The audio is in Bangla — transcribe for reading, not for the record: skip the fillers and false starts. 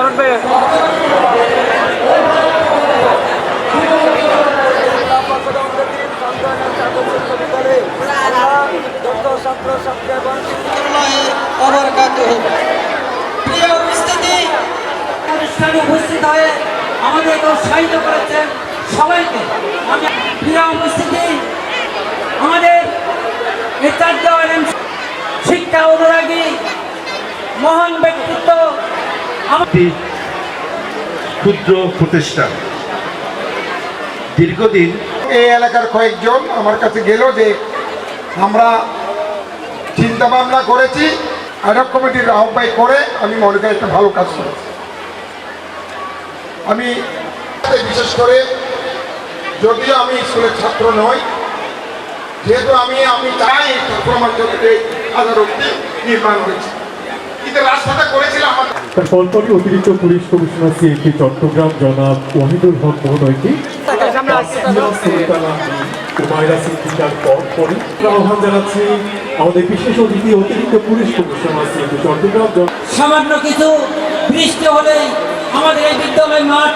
আসবে। প্রিয় উপস্থিতি, অনুষ্ঠানে উপস্থিত হয়ে আমাদেরকে উৎসাহিত করেছেন সবাইকে। প্রিয় উপস্থিতি, আমাদের শিক্ষা অনুরাগী মহান ব্যক্তিত্ব, ক্ষুদ্র প্রতিষ্ঠান দীর্ঘদিন এই এলাকার কয়েকজন আমার কাছে গেল যে আমরা চিন্তা ভাবনা করেছি অ্যাডহক কমিটির আহ্বায়ক করে আমি মনে করি একটা ভালো কাজ করেছি। আমি বিশেষ করে যদিও আমি স্কুলের ছাত্র নই, যেহেতু আমি চাই ঠাকুর আমার জমিতে আদালতটি নির্মাণ হয়েছে, কিন্তু রাস্তাটা করেছিলাম আমার। তার পরপরই অতিরিক্ত পুলিশ কমিশনার সিএপি চট্টগ্রাম জনাব ওয়াহিদুল হক মহোদয়কে আহ্বান জানাচ্ছি আমাদের বিশেষ অতিথি অতিরিক্ত পুলিশ কমিশনার সিএপি চট্টগ্রাম। সামান্য কিছু বৃষ্টি হলেই আমাদের এই বিদ্যালয় মাঠ